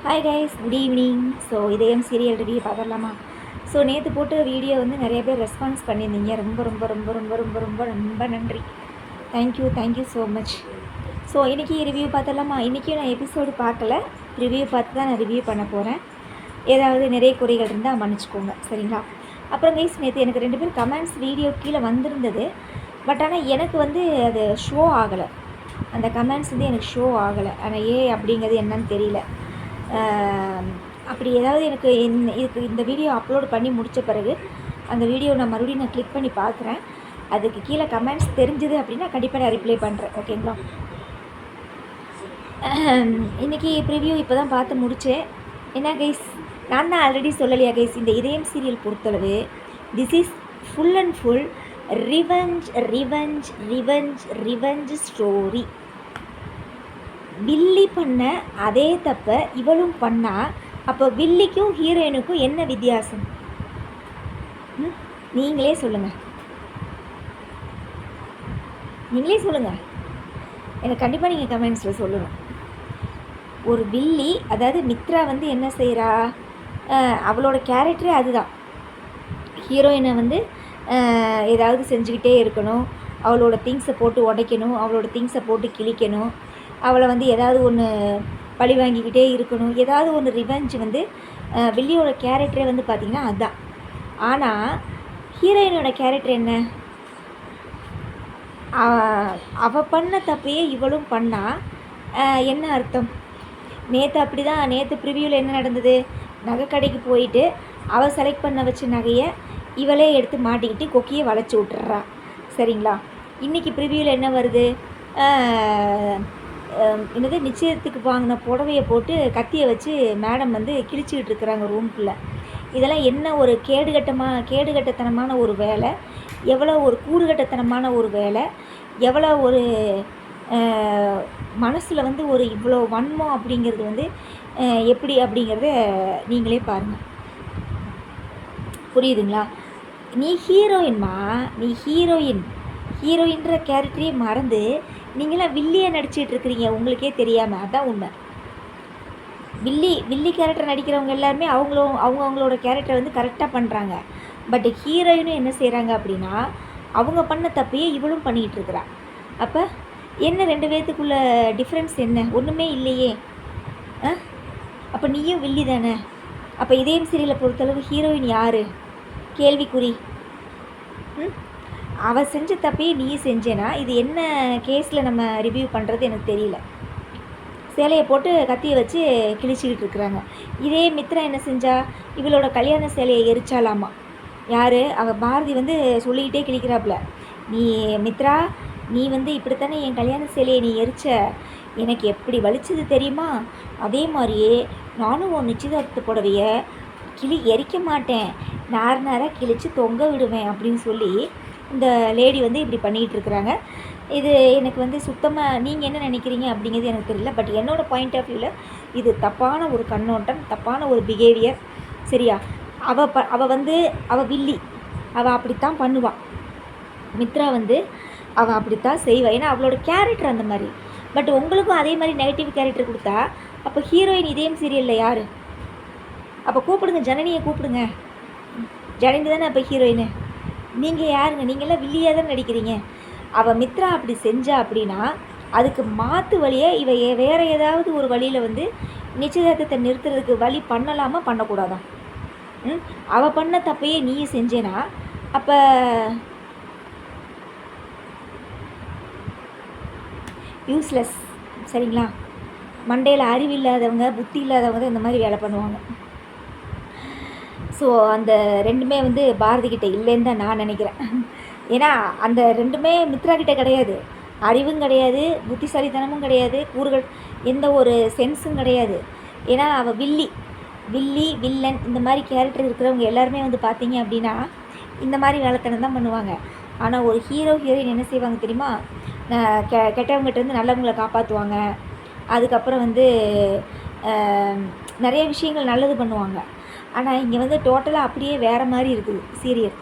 Hi guys, good evening. So இதயம் serial review பார்த்துடலாமா? So நேற்று போட்ட வீடியோ வந்து நிறைய பேர் ரெஸ்பான்ஸ் பண்ணியிருந்தீங்க. ரொம்ப ரொம்ப ரொம்ப ரொம்ப ரொம்ப ரொம்ப ரொம்ப நன்றி. Thank you so much. ஸோ இன்றைக்கி ரிவ்யூ பார்த்துடலாமா? இன்றைக்கும் நான் எபிசோடு பார்க்கல, ரிவ்யூ பார்த்து தான் நான் ரிவ்யூ பண்ண போகிறேன். ஏதாவது நிறைய குறைகள் இருந்தால் மன்னிச்சிக்கோங்க, சரிங்களா? அப்புறம் கைஸ், நேற்று எனக்கு 2 பேர் கமெண்ட்ஸ் வீடியோ கீழே வந்திருந்தது. பட் ஆனால் எனக்கு வந்து அது ஷோ ஆகலை. அந்த கமெண்ட்ஸ் வந்து எனக்கு ஷோ ஆகலை. ஆனால் அப்படிங்கிறது என்னன்னு தெரியல. அப்படி ஏதாவது எனக்கு இதுக்கு இந்த வீடியோ அப்லோட் பண்ணி முடித்த பிறகு அந்த வீடியோ நான் மறுபடியும் கிளிக் பண்ணி பார்க்குறேன். அதுக்கு கீழே கமெண்ட்ஸ் தெரிஞ்சுது அப்படின்னா கண்டிப்பாக நான் ரிப்ளை பண்ணுறேன், ஓகேங்களா? இன்றைக்கி ப்ரிவ்யூ இப்போ தான் பார்த்து முடித்தேன். என்ன கைஸ், நான் தான் ஆல்ரெடி சொல்லலையா கைஸ், இந்த இதயம் சீரியல் பொறுத்தளவு this is full and full revenge story. வில்லி பண்ண அதே தப்பை இவளும் பண்ணா, அப்போ வில்லிக்கும் ஹீரோயினுக்கும் என்ன வித்தியாசம்? நீங்களே சொல்லுங்கள். எனக்கு கண்டிப்பாக நீங்கள் கமெண்ட்ஸில் சொல்லணும். ஒரு வில்லி, அதாவது மித்ரா வந்து என்ன செய்கிறா, அவளோட கேரக்டரே அதுதான். ஹீரோயினை வந்து ஏதாவது செஞ்சுக்கிட்டே இருக்கணும், அவளோட திங்ஸை போட்டு உடைக்கணும், அவளோட திங்ஸை போட்டு கிழிக்கணும், அவளை வந்து ஏதாவது ஒன்று பழி வாங்கிக்கிட்டே இருக்கணும், ஏதாவது ஒன்று ரிவெஞ்ச் வந்து வில்லியோட கேரக்டரே வந்து பார்த்திங்கன்னா அதுதான். ஆனால் ஹீரோயினோட கேரக்டர் என்ன? அவள் பண்ண தப்பையே இவளும் பண்ணால் என்ன அர்த்தம்? நேற்று ப்ரிவியூவில் என்ன நடந்தது? நகை கடைக்கு போயிட்டு அவள் செலக்ட் பண்ண வச்ச நகையை இவளே எடுத்து மாட்டிக்கிட்டு கொக்கியை வளைச்சி விட்டுறா, சரிங்களா? இன்றைக்கி ப்ரிவியூவில் என்ன வருது? என்னது, நிச்சயத்துக்கு வாங்கின புடவையை போட்டு கத்தியை வச்சு மேடம் வந்து கிழிச்சிக்கிட்டு இருக்கிறாங்க ரூம்குள்ளே. இதெல்லாம் என்ன ஒரு கேடுகட்டத்தனமான ஒரு வேலை, எவ்வளோ ஒரு கூறுகட்டத்தனமான ஒரு வேலை, எவ்வளோ ஒரு மனசில் வந்து ஒரு இவ்வளோ வன்மம் அப்படிங்கிறது வந்து எப்படி அப்படிங்கிறத நீங்களே பாருங்கள், புரியுதுங்களா? நீ ஹீரோயின்ற கேரக்டரே மறந்து நீங்களாம் வில்லியை நடிச்சிட்டு இருக்கிறீங்க, உங்களுக்கே தெரியாமல். அதுதான் உண்மை. வில்லி கேரக்டர் நடிக்கிறவங்க எல்லாருமே அவங்களோட கேரக்டர் வந்து கரெக்டாக பண்ணுறாங்க. பட் ஹீரோயினும் என்ன செய்கிறாங்க அப்படின்னா, அவங்க பண்ண தப்பையே இவளும் பண்ணிகிட்டு இருக்கிறா. அப்போ என்ன 2 பேர்த்துக்குள்ள டிஃப்ரென்ஸ் என்ன? ஒன்றுமே இல்லையே. அப்போ நீயும் வில்லி தானே. அப்போ இதயம் சீரியலை பொறுத்தளவு ஹீரோயின் யார்? கேள்விக்குறி. அவள் செஞ்ச தப்பையே நீயும் செஞ்சேன்னா இது என்ன கேஸில் நம்ம ரிவ்யூ பண்ணுறது எனக்கு தெரியல. சேலையை போட்டு கத்தியை வச்சு கிழிச்சிக்கிட்டு இருக்கிறாங்க. இதே மித்ரா என்ன செஞ்சா? இவளோட கல்யாண சேலையை எரிச்சாலாமா. யார்? அவள் பாரதி வந்து சொல்லிக்கிட்டே கிழிக்கிறாப்புல, நீ மித்ரா, நீ வந்து இப்படித்தானே என் கல்யாண சேலையை நீ எரிச்ச, எனக்கு எப்படி வலிச்சது தெரியுமா? அதே மாதிரியே நானும் உன் நிச்சயதார்த்த புடவைய எரிக்க மாட்டேன், நாராக கிழித்து தொங்க விடுவேன் அப்படின்னு சொல்லி இந்த லேடி வந்து இப்படி பண்ணிகிட்டு இருக்கிறாங்க. இது எனக்கு வந்து சுத்தமாக நீங்கள் என்ன நினைக்கிறீங்க அப்படிங்கிறது எனக்கு தெரியல. பட் என்னோடய பாயிண்ட் ஆஃப் வியூவில் இது தப்பான ஒரு கண்ணோட்டம், தப்பான ஒரு பிஹேவியர், சரியா? அவள் வில்லி, அவள் அப்படித்தான் பண்ணுவாள். மித்ரா வந்து அவள் அப்படித்தான் செய்வாள், ஏன்னா அவளோட கேரக்டர் அந்த மாதிரி. பட் உங்களுக்கும் அதே மாதிரி நெகட்டிவ் கேரக்டர் கொடுத்தா அப்போ ஹீரோயின் இதயம் சீரியலில் யார்? அப்போ கூப்பிடுங்க, ஜனனியை கூப்பிடுங்க. ஜனனி தானே அப்போ ஹீரோயினு. நீங்கள் யாருங்க? நீங்களாம் வில்லியாக தான் நடிக்கிறீங்க. அவள் மித்ரா அப்படி செஞ்சா அப்படின்னா அதுக்கு மாற்று வழியை வேறு ஏதாவது ஒரு வழியில் வந்து நிச்சயதார்த்தத்தை நிறுத்துறதுக்கு வழி பண்ணலாமா, பண்ணக்கூடாதான்? அவள் பண்ண தப்பையே நீயும் செஞ்சேன்னா அப்போ யூஸ்லெஸ், சரிங்களா? மண்டையில் அறிவு இல்லாதவங்க, புத்தி இல்லாதவங்க தான் இந்த மாதிரி வேலை பண்ணுவாங்க. ஸோ அந்த 2மே வந்து பாரதிக்கிட்ட இல்லைன்னு தான் நான் நினைக்கிறேன். ஏன்னா அந்த 2மே மித்ரா கிட்ட கிடையாது. அறிவும் கிடையாது, புத்திசாலித்தனமும் கிடையாது, கூறுகள் எந்த ஒரு சென்ஸும் கிடையாது. ஏன்னா அவள் வில்லன் இந்த மாதிரி கேரக்டர் இருக்கிறவங்க எல்லாருமே வந்து பார்த்தீங்க அப்படின்னா இந்த மாதிரி வேலைத்தனம் தான் பண்ணுவாங்க. ஆனால் ஒரு ஹீரோயின் என்ன செய்வாங்க தெரியுமா? கெட்டவங்ககிட்ட வந்து நல்லவங்களை காப்பாற்றுவாங்க. அதுக்கப்புறம் வந்து நிறைய விஷயங்கள் நல்லது பண்ணுவாங்க. ஆனால் இங்கே வந்து டோட்டலாக அப்படியே வேறு மாதிரி இருக்குது சீரியல்.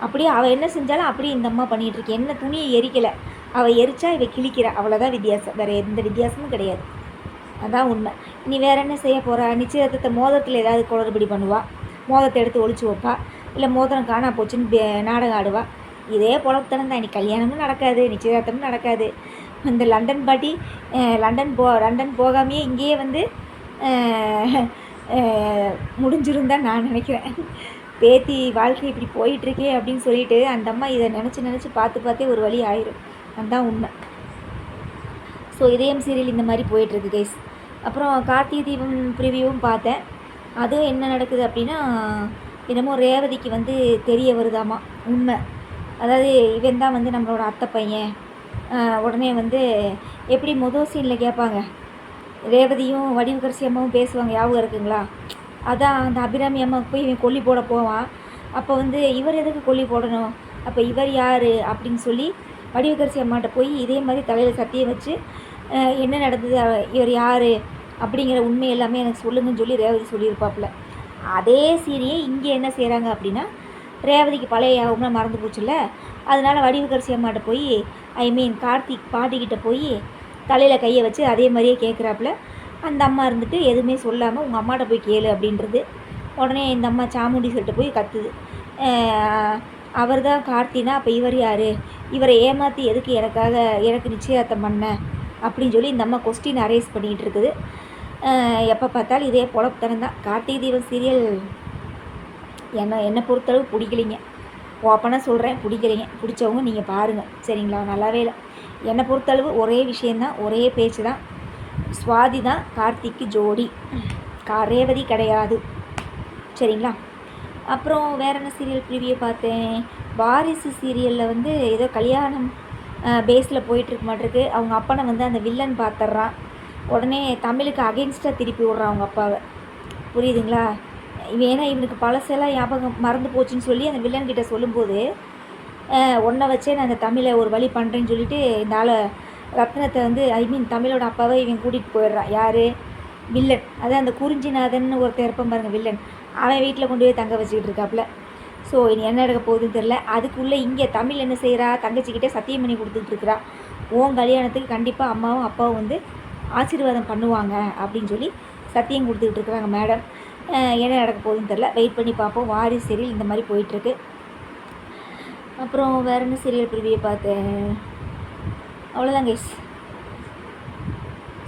அப்படியே அவள் என்ன செஞ்சாலும் அப்படியே இந்த அம்மா பண்ணிகிட்ருக்கு. என்ன துணியை எரிக்கலை, அவள் எரிச்சா இவள் கிழிக்கிறா, அவ்வளோதான் வித்தியாசம். வேறு எந்த வித்தியாசமும் கிடையாது. அதான் உண்மை. நீ வேறு என்ன செய்ய போகிறா? நிச்சயதார்த்தத்தை மோதிரத்தில் ஏதாவது குளறுபடி பண்ணுவா, மோதிரத்தை எடுத்து ஒளிச்சு வைப்பா, இல்லை மோதிரம் காணா போச்சுன்னு நாடகம் ஆடுவா. இதே பொழப்புத்தனம் தான். இன்னைக்கு கல்யாணமும் நடக்காது, நிச்சயதார்த்தமும் நடக்காது. இந்த லண்டன் பாட்டி லண்டன் போகாமையே இங்கேயே வந்து முடிஞ்சிரும் தான் நான் நினைக்கிறேன். பேத்தி வாழ்க்கை இப்படி போயிட்டுருக்கே அப்படின்னு சொல்லிட்டு அந்த அம்மா இதை நினச்சி பார்த்தே ஒரு வழி ஆயிரும். அதுதான் உண்மை. ஸோ இதயம் சீரியல் இந்த மாதிரி போயிட்டுருக்கு கைஸ். அப்புறம் கார்த்திகை தீபம் ப்ரிவியூவும் பார்த்தேன். அதுவும் என்ன நடக்குது அப்படின்னா, என்னமோ ரேவதிக்கு வந்து தெரிய வருதாமா உண்மை. அதாவது இவன் தான் வந்து நம்மளோட அத்தை பையன். உடனே வந்து எப்படி மொதல் சீனில் கேட்பாங்க, ரேவதியும் வடிவுக்கரசி அம்மாவும் பேசுவாங்க, ஞாபகம் இருக்குங்களா? அதான் அந்த அபிராமி அம்மாவுக்கு போய் இவன் கொல்லி போட போவான். அப்போ வந்து இவர் எதுக்கு கொல்லி போடணும், அப்போ இவர் யார் அப்படின்னு சொல்லி வடிவுக்கரசி அம்மாட்ட போய் இதே மாதிரி தலையில் சத்தியம் வச்சு என்ன நடந்தது, இவர் யார் அப்படிங்கிற உண்மை எல்லாமே எனக்கு சொல்லுங்கன்னு சொல்லி ரேவதி சொல்லியிருப்பாப்புல. அதே சீனியை இங்கே என்ன செய்கிறாங்க அப்படின்னா, ரேவதிக்கு பழைய யாபம்லாம் மறந்து போச்சுல்ல, அதனால் வடிவுக்கரசி அம்மாட்ட போய் கார்த்திக் பாட்டிக்கிட்ட போய் தலையில் கையை வச்சு அதே மாதிரியே கேட்குறாப்புல. அந்த அம்மா இருந்துட்டு எதுவுமே சொல்லாமல் உங்கள் அம்மாட்ட போய் கேளு அப்படின்றது. உடனே இந்த அம்மா சாமுண்டி சொல்லிட்டு போய் கத்துது, அவர் தான் கார்த்தினா அப்போ இவர் யார், இவரை ஏமாற்றி எதுக்கு எனக்கு நிச்சயதார்த்தம் பண்ண அப்படின்னு சொல்லி இந்த அம்மா கொஸ்டின் அரேஸ் பண்ணிகிட்டு இருக்குது. எப்போ பார்த்தாலும் இதே பொழப்புத்தனம் தான். கார்த்திகை தீபம் சீரியல் என்னை பொறுத்தளவு பிடிக்கலைங்க. ஓப்பனாக சொல்கிறேன், பிடிக்கலைங்க. பிடிச்சவங்க நீங்கள் பாருங்கள் சரிங்களா? நல்லாவே இல்லை. என்னை பொறுத்தளவு ஒரே விஷயந்தான், ஒரே பேச்சு தான். சுவாதி தான் கார்த்திக்கு ஜோடி, ரேவதி கிடையாது சரிங்களா? அப்புறம் வேறு என்ன சீரியல் ப்ரிவியூ பார்த்தேன்? வாரிசு சீரியலில் வந்து ஏதோ கல்யாணம் பேஸில் போயிட்டுருக்கு மாட்டிருக்கு. அவங்க அப்பனை வந்து அந்த வில்லன் பார்த்துட்றான். உடனே தமிழுக்கு அகெயின்ஸ்டாக திருப்பி விட்றான் அவங்க அப்பாவை. புரியுதுங்களா? ஏன்னா இவனுக்கு பழசெல்லாம் ஞாபகம் மறந்து போச்சுன்னு சொல்லி அந்த வில்லன்கிட்ட சொல்லும்போது, ஒன்றை வச்சே நான் அந்த தமிழை ஒரு வழி பண்ணுறேன்னு சொல்லிட்டு இந்த ஆளை ரத்னத்தை வந்து தமிழோட அப்பாவை இவன் கூட்டிகிட்டு போயிடுறான். யார்? வில்லன். அதான் அந்த குறிஞ்சிநாதன் ஒருத்தர் இருப்பான் பாருங்கள், வில்லன். அவன் வீட்டில் கொண்டு போய் தங்க வச்சுக்கிட்டு இருக்காப்புல. ஸோ இனி என்ன நடக்க போகுதுன்னு தெரில. அதுக்குள்ளே இங்கே தமிழ் என்ன செய்கிறா, தங்கச்சிக்கிட்டே சத்தியம் பண்ணி கொடுத்துட்ருக்குறா, உன் கல்யாணத்துக்கு கண்டிப்பாக அம்மாவும் அப்பாவும் வந்து ஆசீர்வாதம் பண்ணுவாங்க அப்படின்னு சொல்லி சத்தியம் கொடுத்துக்கிட்டு இருக்கிறாங்க மேடம். என்ன நடக்க போகுதுன்னு தெரில, வெயிட் பண்ணி பார்ப்போம். வாரிசு சீரியல் இந்த மாதிரி போயிட்டுருக்கு. அப்புறம் வேறு என்ன சீரியல் ப்ரிவியூ பார்த்தேன்? அவ்வளோதான் கைஸ்.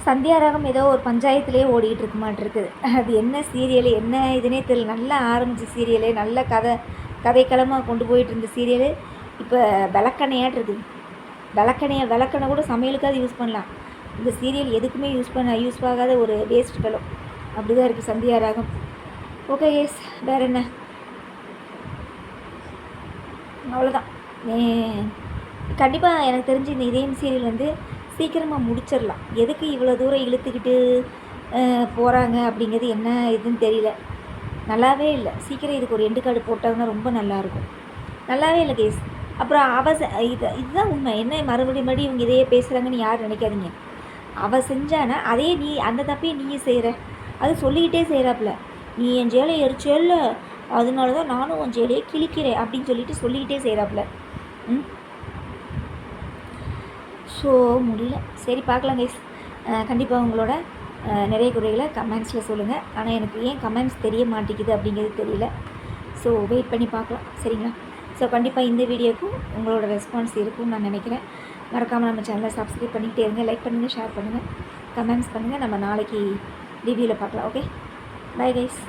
சந்தியாராகம் ஏதோ ஒரு பஞ்சாயத்துலேயே ஓடிக்கிட்டு இருக்க மாட்டிருக்குது. அது என்ன சீரியலு என்ன இதுனே தெரியல. நல்லா ஆரம்பித்த சீரியலு, நல்ல கதைக்களமாக கொண்டு போயிட்டு இருந்த சீரியலு இப்போ விளக்கணையாட்டு இருக்குது. விளக்கணை கூட சமையலுக்காவது யூஸ் பண்ணலாம். இந்த சீரியல் எதுக்குமே யூஸ் ஆகாத ஒரு வேஸ்ட் ஃபெலோ. அப்படி தான் இருக்குது சந்தியாராகம். ஓகே கேஸ், வேறு என்ன? அவ்வளோதான். கண்டிப்பாக எனக்கு தெரிஞ்சு இந்த இதயம் சீரியல் வந்து சீக்கிரமாக முடிச்சிடலாம். எதுக்கு இவ்வளோ தூரம் இழுத்துக்கிட்டு போகிறாங்க அப்படிங்கிறது என்ன இதுன்னு தெரியல. நல்லாவே இல்லை. சீக்கிரம் இதுக்கு ஒரு எண்டு கார்டு போட்டாங்கன்னா ரொம்ப நல்லாயிருக்கும். நல்லாவே இல்லை கேஸ். அப்புறம் இதுதான் உண்மை. என்ன மறுபடியும் இவங்க இதையே பேசுகிறாங்கன்னு யாரும் நினைக்காதீங்க. அவள் செஞ்சானா அதே நீ அந்த தப்பையே நீயும் செய்கிற. அது சொல்லிக்கிட்டே செய்கிறாப்புல, நீ என் ஜேலை எரிச்சேல்ல, அதனால தான் நானும் உன் ஜேலையை கிழிக்கிறேன் அப்படின்னு சொல்லிக்கிட்டே செய்கிறாப்புல. ஸோ முடியல. சரி பார்க்கலாம் கைஸ். கண்டிப்பாக உங்களோட நிறைய குறைகளை கமெண்ட்ஸில் சொல்லுங்கள். ஆனால் எனக்கு ஏன் கமெண்ட்ஸ் தெரிய மாட்டேங்குது அப்படிங்கிறது தெரியல. ஸோ வெயிட் பண்ணி பார்க்கலாம் சரிங்களா? ஸோ கண்டிப்பாக இந்த வீடியோக்கும் உங்களோட ரெஸ்பான்ஸ் இருக்கும்னு நான் நினைக்கிறேன். மறக்காமல் நம்ம சேனலை சப்ஸ்கிரைப் பண்ணிக்கிட்டே இருங்க. லைக் பண்ணுங்கள், ஷேர் பண்ணுங்கள், கமெண்ட்ஸ் பண்ணுங்கள். நம்ம நாளைக்கு ரிவ்யூவில் பார்க்கலாம். Okay, bye guys.